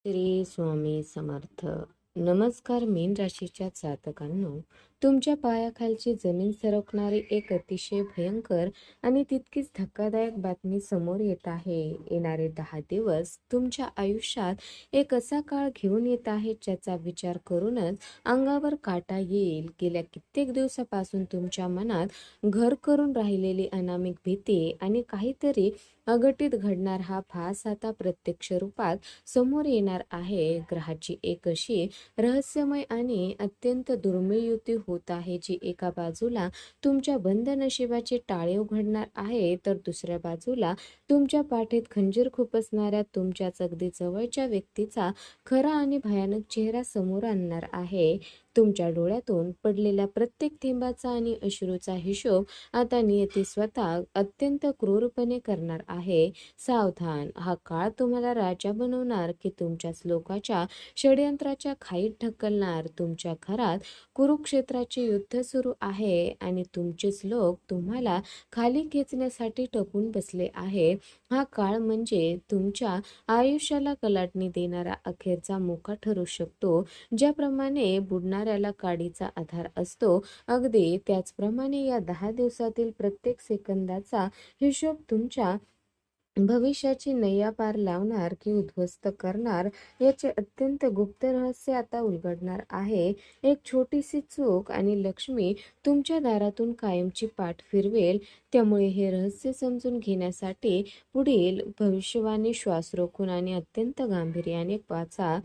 श्री स्वामी समर्थ. नमस्कार मीन राशीच्या जातकांनो, तुमच्या पायाखालची जमीन सरकणारी एक अतिशय भयंकर आणि तितकीच धक्कादायक बातमी समोर येत आहे. येणारे 10 दिवस तुमच्या आयुष्यात एक असा काळ घेऊन येत आहे ज्याचा विचार करूनच अंगावर काटा येईल. गेल्या कित्येक दिवसापासून तुमच्या मनात घर करून राहिलेली अनामिक भीती आणि काहीतरी अघटित घडणार हा भास आता प्रत्यक्ष रूपात समोर येणार आहे. ग्रहाची एक अशी रहस्यमय आणि अत्यंत दुर्मिळ युती होत आहे जी एका बाजूला तुमच्या बंद नशिबाचे टाळे उघडणार आहे, तर दुसऱ्या बाजूला तुमच्या पाठीत खंजीर खुपसणाऱ्या तुमच्याच अगदी जवळच्या व्यक्तीचा खरा आणि भयानक चेहरा समोर आणणार आहे. तुमच्या डोळ्यातून पडलेल्या प्रत्येक थेंबाचा आणि अश्रूचा हिशोब आता नियती स्वतः अत्यंत क्रूरपणे करणार आहे. सावधान, हा काळ तुम्हाला राजा बनवणार की तुमच्याच लोकांच्या षडयंत्राच्या खाईत ढकलणार. तुमच्या घरात कुरुक्षेत्राचे युद्ध सुरू आहे आणि तुमचेच लोक तुम्हाला खाली खेचण्यासाठी टपून बसले आहे. हा काळ म्हणजे तुमच्या आयुष्याला कलाटणी देणारा अखेरचा मोका ठरू शकतो. ज्याप्रमाणे बुडणाऱ्याला काडीचा आधार असतो, अगदी त्याचप्रमाणे या 10 दिवसातील प्रत्येक सेकंदाचा हिशोब तुमच्या भविष्याची नैया पार लावणार की उद्ध्वस्त करणार याचे अत्यंत गुप्त रहस्य आता उलगडणार आहे. एक छोटीशी चूक आणि लक्ष्मी तुमच्या दारातून कायमची पाठ फिरवेल. त्यामुळे हे रहस्य समजून घेण्यासाठी पुढील भविष्यवाणी श्वास रोखून आणि अत्यंत गांभीर्याने वाचा.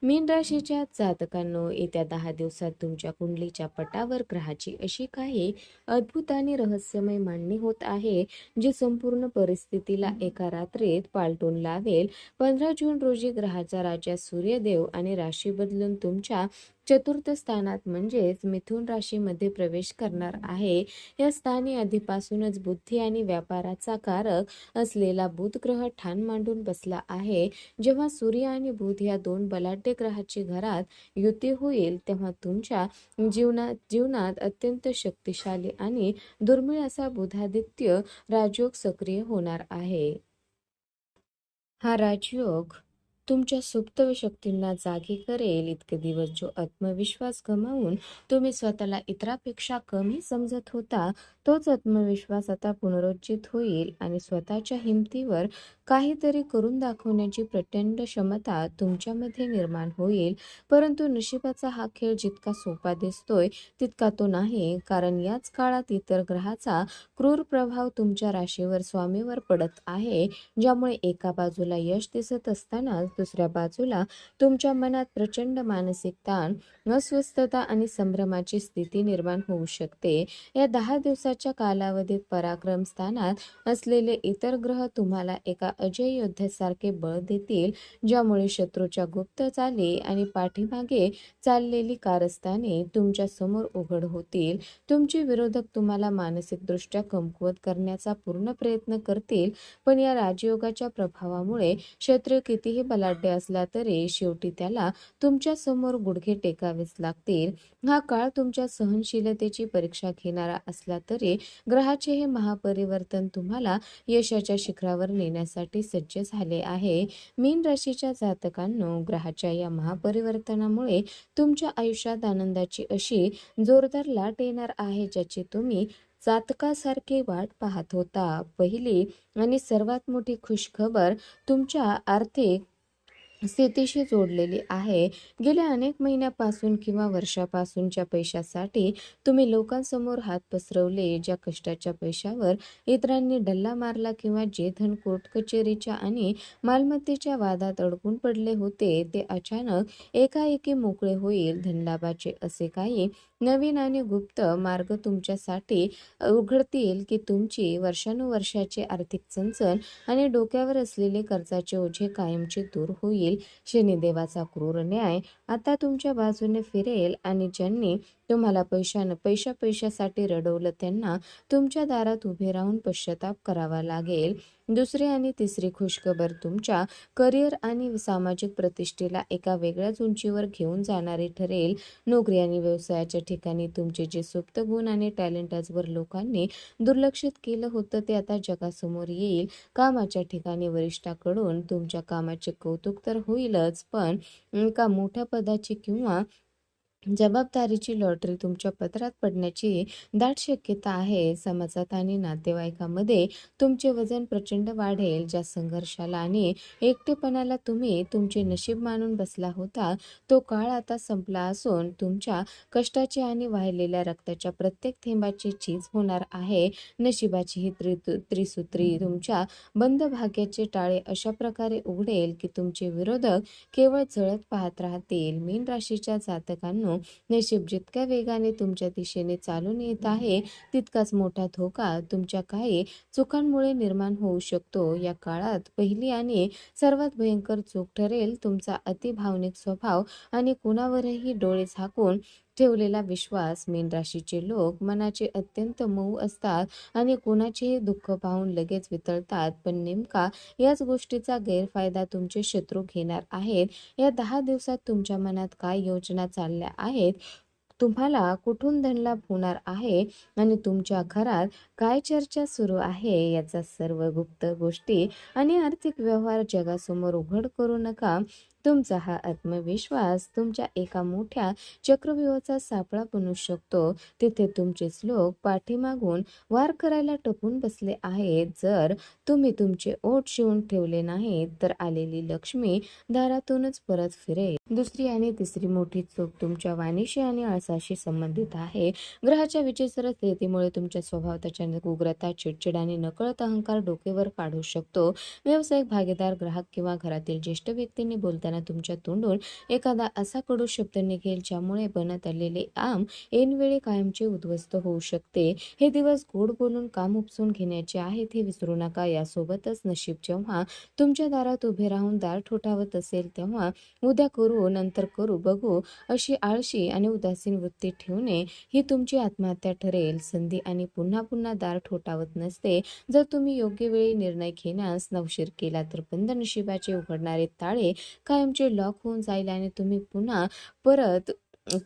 मीन राशीच्या जातकांनो, येत्या 10 दिवसात तुमच्या कुंडलीच्या पटावर ग्रहाची अशी काही अद्भुत आणि रहस्यमय मांडणी होत आहे जी संपूर्ण परिस्थितीला एका रात्रीत पालटून लावेल. 15 जून रोजी ग्रहाचा राजा सूर्यदेव आणि राशी बदलून तुमच्या चतुर्थ स्थानात म्हणजेच मिथुन राशीमध्ये प्रवेश करणार आहे. या स्थानी आधीपासूनच बुद्धी आणि व्यापाराचा कारक असलेला बुध ग्रह ठाण मांडून बसला आहे. जेव्हा सूर्य आणि बुध या दोन बलाढ्य ग्रहाची घरात युती होईल तेव्हा तुमच्या जीवनात अत्यंत शक्तिशाली आणि दुर्मिळ असा बुधादित्य राजयोग सक्रिय होणार आहे. हा राजयोग तुमच्या सुप्त शक्तींना जागी करेल. इतके दिवस जो आत्मविश्वास गमावून तुम्ही स्वतःला इतरांपेक्षा कमी समजत होता, तोच आत्मविश्वास आता पुनरुज्जीत होईल आणि स्वतःच्या हिमतीवर काहीतरी करून दाखवण्याची प्रचंड क्षमता तुमच्यामध्ये निर्माण होईल. परंतु नशिबाचा हा खेळ जितका सोपा दिसतोय तितका तो नाही, कारण याच काळात इतर ग्रहाचा क्रूर प्रभाव तुमच्या राशीवर स्वामीवर पडत आहे, ज्यामुळे एका बाजूला यश दिसत असतानाच दुसऱ्या बाजूला तुमच्या मनात प्रचंड मानसिक ताण, अस्वस्थता आणि संभ्रमाची स्थिती निर्माण होऊ शकते. या 10 दिवसाच्या कालावधीत पराक्रम स्थानात असलेले इतर ग्रह तुम्हाला एका अजय योद्ध्यासारखे बळ देतील, ज्यामुळे शत्रूच्या गुप्त चाली आणि पाठीमागे चाललेली कारस्थाने तुमच्या समोर उघड होतील. तुमचे विरोधक तुम्हाला मानसिकदृष्ट्या कमकुवत करण्याचा पूर्ण प्रयत्न करतील, पण या राजयोगाच्या प्रभावामुळे शत्रू कितीही बलाढ्य असला तरी शेवटी त्याला तुमच्या समोर गुडघे टेकावेच लागतील. हा काळ तुमच्या सहनशीलतेची परीक्षा घेणारा असला तरी ग्रहाचे हे महापरिवर्तन तुम्हाला यशाच्या शिखरावर नेण्यासाठी सज्ज झाले आहे. मीन राशीच्या जातकांनो, ग्रहाच्या या महापरिवर्तनामुळे तुमच्या आयुष्यात आनंदाची अशी जोरदार लाट येणार आहे ज्याची तुम्ही जातकासारखी वाट पाहत होता. पहिली आणि सर्वात मोठी खुशखबर तुमच्या आर्थिक स्थितीशी जोडलेली आहे. गेल्या अनेक महिन्यापासून किंवा वर्षापासूनच्या पैशासाठी तुम्ही लोकांसमोर हात पसरवले, ज्या कष्टाच्या पैशावर इतरांनी डल्ला मारला किंवा जे धन कोर्ट कचेरीच्या आणि मालमत्तेच्या वादात अडकून पडले होते, ते अचानक एकाएकी मोकळे होईल. धनलाभाचे असे काही नवीन आणि गुप्त मार्ग तुमच्यासाठी उघडतील की तुमची वर्षानुवर्षाची आर्थिक चणचण आणि डोक्यावर असलेले कर्जाचे ओझे कायमचे दूर होईल. शनिदेवाचा क्रूर न्याय आता तुमच्या बाजूने फिरेल आणि ज्यांनी तुम्हाला पैशासाठी रडवलं त्यांना तुमच्या दारात उभे राहून पश्चाताप करावा लागेल. दुसरी आणि तिसरी खुशखबर तुमच्या करिअर आणि सामाजिक प्रतिष्ठेला एका वेगळ्याच उंचीवर घेऊन जाणारी ठरेल. नोकरी आणि व्यवसायाच्या ठिकाणी तुमचे जे सुप्त गुण आणि टॅलेंट आजवर लोकांनी दुर्लक्षित केलं होतं ते आता जगासमोर येईल. कामाच्या ठिकाणी वरिष्ठाकडून तुमच्या कामाचे कौतुक तर होईलच, पण एका मोठ्या पदाची किंवा जबाबदारीची लॉटरी तुमच्या पदरात पडण्याची दाट शक्यता आहे. समाजात आणि नातेवाईकांमध्ये तुमचे वजन प्रचंड वाढेल. ज्या संघर्षाला आणि एकटेपणाला तुम्ही तुमचे नशीब मानून बसला होता, तो काळ आता संपला असून तुमच्या कष्टाची आणि वाहिलेल्या रक्ताच्या प्रत्येक थेंबाची चीज होणार आहे. नशिबाची ही त्रिसूत्री तुमच्या बंद भाग्याचे टाळे अशा प्रकारे उघडेल की तुमचे विरोधक केवळ जळत पाहत राहतील. मीन राशीच्या जातकांनो, नशीब जितक्या वेगाने तुमच्या दिशेने चालून येत आहे, तितकाच मोठा धोका तुमच्या काही चुकांमुळे निर्माण होऊ शकतो. या काळात पहिली आणि सर्वात भयंकर चूक ठरेल तुमचा अतिभावनिक स्वभाव आणि कुणावरही डोळे झाकून ठेवलेला विश्वास. मीन राशीचे लोक मनाचे अत्यंत मऊ असतात आणि कोणाचेही दुःख पाहून लगेच वितळतात, पण नेमका याच गोष्टीचा गैरफायदा तुमचे शत्रू घेणार आहेत. या 10 दिवसात तुमच्या मनात काय योजना चालल्या आहेत, तुम्हाला कुठून धनलाभ होणार आहे आणि तुमच्या घरात काय चर्चा सुरू आहे, याचा सर्व गुप्त गोष्टी आणि आर्थिक व्यवहार जगासमोर उघड करू नका. तुमचा हा आत्मविश्वास तुमच्या एका मोठ्या चक्रव्यूहाचा सापळा बनू शकतो. तिथे तुमचेच लोक पाठीमागून वार करायला टपून बसले आहेत. जर तुम्ही तुमचे ओठ शिवून ठेवले नाहीत तर आलेली लक्ष्मी दारातूनच परत फिरेल. दुसरी आणि तिसरी मोठी चूक तुमच्या वाणीशी आणि आळसाशी संबंधित आहे. ग्रहाच्या विचित्र स्थितीमुळे तुमच्या स्वभावात अचानक उग्रता, चिडचिड आणि नकळत अहंकार डोकेवर काढू शकतो. व्यावसायिक भागीदार, ग्राहक किंवा घरातील ज्येष्ठ व्यक्तींनी बोलताना तुमच्या तोंडून एखादा असा कडू शब्द निघेल ज्यामुळे बनत आलेले आम ऐनवेळी कायमचे उद्ध्वस्त होऊ शकते. हे दिवस गोड बोलून काम उपसून घेण्याचे आहेत हे विसरू नका. यासोबतच नशीब जेव्हा तुमच्या दारात उभे राहून दार ठोठावत असेल तेव्हा उद्या करू, नंतर करू बघू अशी आळशी आणि उदासीन वृत्ती ठेवणे ही तुमची आत्महत्या ठरेल. संधी आणि पुन्हा पुन्हा दार ठोठावत नसते. जर तुम्ही योग्य वेळी निर्णय घेण्यास नवशीर केला तर बंद नशिबाचे उघडणारे ताळे कायमचे लॉक होऊन जाईल आणि तुम्ही पुन्हा परत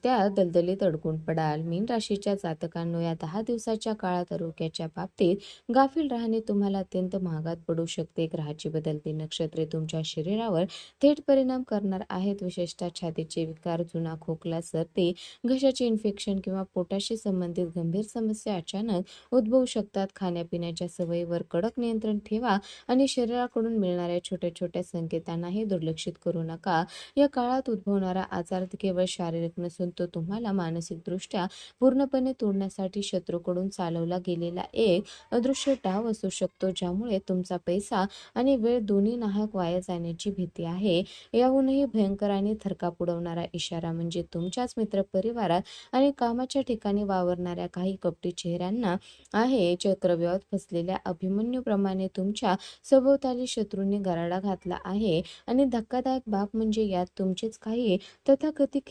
त्या दलदलीत अडकून पडाल. मीन राशीच्या जातकांनो, या 10 दिवसाच्या काळात आरोग्याच्या बाबतीत गाफील राहणे तुम्हाला अत्यंत महागात पडू शकते. ग्रहाची बदलती नक्षत्रे तुमच्या शरीरावर थेट परिणाम करणार आहेत. विशेषतः छातीचे विकार, जुना खोकला, सर्दी, घशाचे इन्फेक्शन किंवा पोटाशी संबंधित गंभीर समस्या अचानक उद्भवू शकतात. खाण्यापिण्याच्या सवयीवर कडक नियंत्रण ठेवा आणि शरीराकडून मिळणाऱ्या छोट्या छोट्या संकेतांनाही दुर्लक्षित करू नका. या काळात उद्भवणारा आजार केवळ शारीरिक नसून तो तुम्हाला मानसिकदृष्ट्या पूर्णपणे तोडण्यासाठी शत्रूकडून चालवला गेलेला एक अदृश्य डाव असू शकतो, ज्यामुळे तुमचा पैसा आणि वेळ दोन्ही नाहक वाया जाण्याची भीती आहे. याहूनही भयंकर आणि थरकाप उडवणारा इशारा म्हणजे तुमच्याच मित्रपरिवारात आणि कामाच्या ठिकाणी वावरणाऱ्या काही कपटी चेहऱ्यांना आहे. चक्रव्यूहात फसलेल्या अभिमन्यूप्रमाणे तुमच्या सभोवताली शत्रूंनी गराडा घातला आहे आणि धक्कादायक बाब म्हणजे यात तुमचेच काही तथाकथित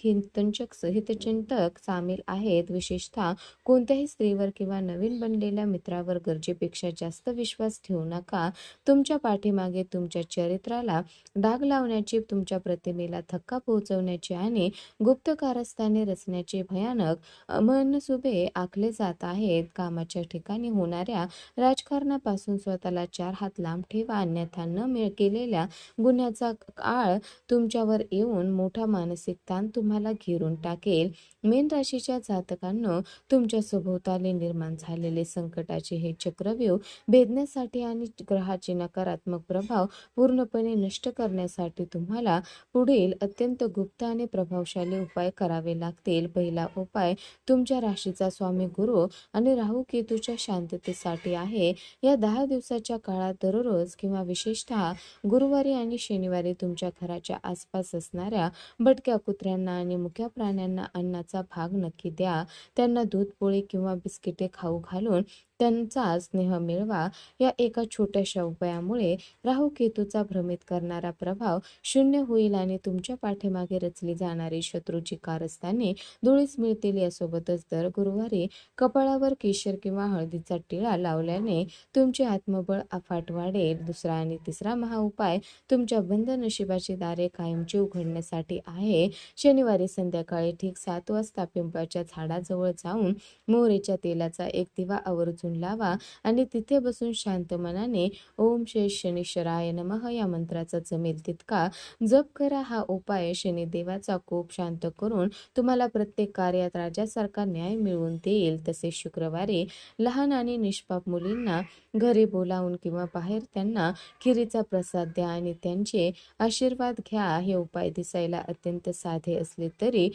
हितचिंतक सामील आहेत. विशेषतः कोणत्याही स्त्रीवर किंवा नवीन बनलेल्या मित्रावर गरजेपेक्षा जास्त विश्वास ठेवू नका. तुमच्या पाठीमागे तुमच्या चरित्राला डाग लावण्याची, तुमच्या प्रतिमेला धक्का पोहोचवण्याची आणि गुप्त कारस्थाने रचण्याचे भयानक मनसुबे आखले जात आहेत. कामाच्या ठिकाणी होणाऱ्या राजकारणापासून स्वतःला 4 हात लांब ठेवा, अन्यथा न केलेल्या गुन्ह्याचा आळ तुमच्यावर येऊन मोठा मानसिक ताण तुम्हाला घेरून टाकेल. मीन राशीच्या जातकांनो, तुमच्या सभोवताली निर्माण झालेले संकटाचे हे चक्रव्यूह भेदण्यासाठी आणि ग्रहाचे नकारात्मक प्रभाव पूर्णपणे नष्ट करण्यासाठी तुम्हाला पुढील अत्यंत गुप्त आणि प्रभावशाली उपाय करावे लागतील. पहिला उपाय तुमच्या राशीचा स्वामी गुरु आणि राहू केतूच्या शांततेसाठी आहे. या 10 दिवसाच्या काळात दररोज किंवा विशेषतः गुरुवारी आणि शनिवारी तुमच्या घराच्या आसपास असणाऱ्या भटक्या कुत्र्यांना आणि मुक्या प्राण्यांना अन्नाचा भाग नक्की द्या. त्यांना दूध, पोळी किंवा बिस्किटे खाऊ घालून त्यांचा स्नेह मिळवा. या एका छोट्याशा उपायामुळे राहू केतूचा भ्रमित करणारा प्रभाव शून्य होईल आणि तुमच्या पाठीमागे रचली जाणारी शत्रूची कारस्थाने धुळीस मिळतील. यासोबतच दर गुरुवारी कपाळावर केशर किंवा हळदीचा टिळा लावल्याने तुमचे आत्मबळ अफाट वाढेल. दुसरा आणि तिसरा महाउपाय तुमच्या बंद नशिबाची दारे कायमची उघडण्यासाठी आहे. शनिवारी संध्याकाळी ठीक 7 वाजता पिंपळाच्या झाडाजवळ जाऊन मोहरीच्या तेलाचा एक दिवा आवर्जून लावा आणि तिथे बसून शांत मनाने ओम श्री शनीश्वराय नमः या मंत्राचा जमेल तितका जप करा. हा उपाय शनिदेवाचा कोप शांत करून तुम्हाला प्रत्येक कार्यात राजासारखा न्याय मिळवून देईल. तसेच शुक्रवारी लहान आणि निष्पाप मुलींना घरी बोलावून किंवा बाहेर त्यांना खिरीचा प्रसाद द्या आणि त्यांचे आशीर्वाद घ्या. हे उपाय दिसायला अत्यंत साधे असले तरी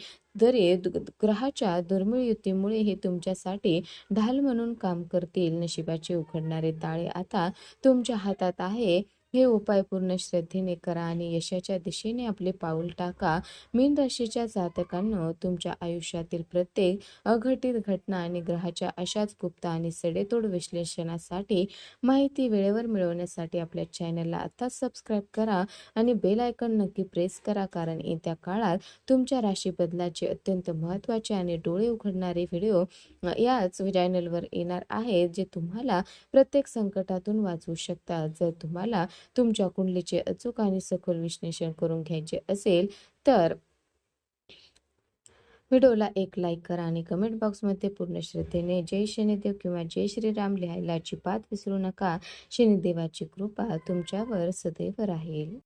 ग्रहाच्या दुर्मिळ युतीमुळे हे तुमच्यासाठी ढाल म्हणून काम करतील. नशिबाचे उघडणारे ताळे आता तुमच्या हातात आहे. हे उपाय पूर्ण श्रद्धेने करा आणि यशाच्या दिशेने आपले पाऊल टाका. मीन राशीच्या जातकांनो, तुमच्या आयुष्यातील प्रत्येक अघटित घटना आणि ग्रहाच्या अशाच गुप्त आणि सडेतोड विश्लेषणासाठी माहिती वेळेवर मिळवण्यासाठी आपल्या चॅनलला आता सबस्क्राईब करा आणि बेल आयकॉन नक्की प्रेस करा, कारण येत्या काळात तुमच्या राशी बदलाचे अत्यंत महत्त्वाचे आणि डोळे उघडणारे व्हिडिओ याच चॅनलवर येणार आहेत, जे तुम्हाला प्रत्येक संकटातून वाचवू शकतात. जर तुम्हाला तुमच्या कुंडलीचे अचूक आणि सखोल विश्लेषण करून घ्यायचे असेल तर व्हिडिओला एक लाईक करा आणि कमेंट बॉक्समध्ये पूर्ण श्रद्धेने जय शनिदेव किंवा जय श्रीराम लिहायला अजिबात विसरू नका. शनिदेवाची कृपा तुमच्यावर सदैव राहील.